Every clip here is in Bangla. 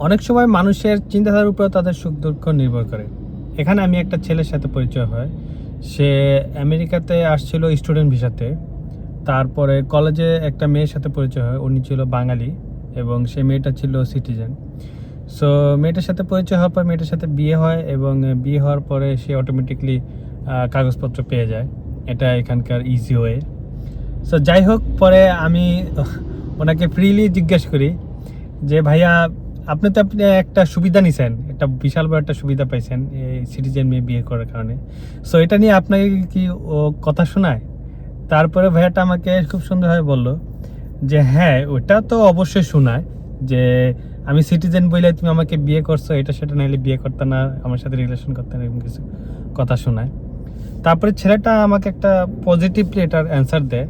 অনেক সময় মানুষের চিন্তাধারার উপর তাদের সুখ দুঃখ নির্ভর করে। এখানে আমি একটা ছেলের সাথে পরিচয় হয়। সে আমেরিকাতে আসছিল স্টুডেন্ট ভিসাতে। তারপরে কলেজে একটা মেয়ের সাথে পরিচয় হয়, উনি ছিল বাঙালি এবং সেই মেয়েটা ছিল সিটিজেন। সো মেয়েটার সাথে পরিচয় হওয়ার পর মেয়েটার সাথে বিয়ে হয় এবং বিয়ে হওয়ার পরে সে অটোমেটিকলি কাগজপত্র পেয়ে যায়। এটা এখানকার ইজি ওয়ে। সো যাই হোক, পরে আমি ওনাকে ফ্রিলি জিজ্ঞেস করি যে ভাইয়া, আপনি একটা সুবিধা নিছেন, একটা বিশাল বড় একটা সুবিধা পাইছেন এই সিটিজেন মেয়ে বিয়ে করার কারণে। সো এটা নিয়ে আপনাকে কি ও কথা শোনায়? তারপরে ভাইয়াটা আমাকে খুব সুন্দরভাবে বলল যে হ্যাঁ, ওটা তো অবশ্যই শোনায় যে আমি সিটিজেন বলে তুমি আমাকে বিয়ে করছো, এটা সেটা নাইলে বিয়ে করতে না, আমার সাথে রিলেশন করতে না, এরকম কিছু কথা শোনায়। তারপরে ছেলেটা আমাকে একটা পজিটিভলি এটার অ্যান্সার দেয়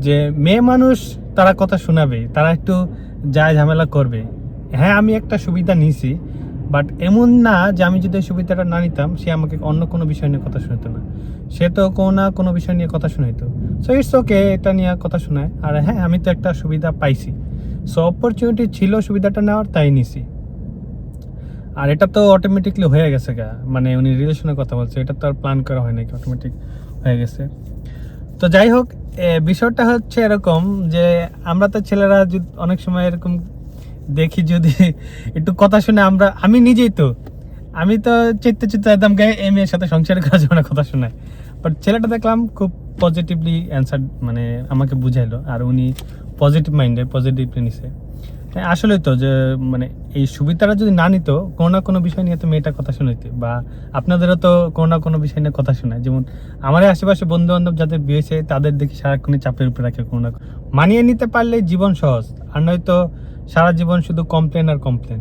যে মেয়ে মানুষ তারা কথা শোনাবেই, তারা একটু যায় ঝামেলা করবে। হ্যাঁ, আমি একটা সুবিধা নিয়েছি, বাট এমন না যে আমি যদি সুবিধাটা না নিতাম সে আমাকে অন্য কোনো বিষয় নিয়ে কথা শোনাতো না। সে তো কোনো না কোনো বিষয় নিয়ে কথা শোনাইতো। সো ইটস ওকে, এটা নিয়ে কথা শোনায়। আর হ্যাঁ, আমি তো একটা সুবিধা পাইছি, সো অপরচুনিটি ছিল সুবিধাটা নেওয়ার, তাই নিছি। আর এটা তো অটোমেটিকলি হয়ে গেছে গা, মানে উনি রিলেশনের কথা বলছে, এটা তো আর প্ল্যান করা হয় নাকি, অটোমেটিক হয়ে গেছে। তো যাই হোক, বিষয়টা হচ্ছে এরকম যে আমরা তো ছেলেরা অনেক সময় এরকম দেখি, যদি একটু কথা শুনে আমি নিজেই তো, আমি তো চিত্তে চিত্তে একদম গায়ে এই মেয়ের সাথে সংসার করার জন্য কথা শোনায়। বাট ছেলেটা দেখলাম খুব পজিটিভলি অ্যান্সার, মানে আমাকে বুঝাইলো, আর উনি পজিটিভ মাইন্ডে পজিটিভলি নিছে। হ্যাঁ, আসলে তো যে মানে এই সুবিধাটা যদি না নিত, কোনো না কোনো বিষয় নিয়ে তো মেয়েটা কথা শুনাইতে, বা আপনাদেরও তো কোনো না কোনো বিষয় নিয়ে কথা শোনায়। যেমন আমার আশেপাশে বন্ধু বান্ধব যাদের বিয়ে হয়েছে তাদের দেখি সারাক্ষণই চাপের উপরে রাখে কোনো না মানিয়ে নিতে পারলে জীবন সহজ, আর নয়তো সারা জীবন শুধু কমপ্লেন আর কমপ্লেন।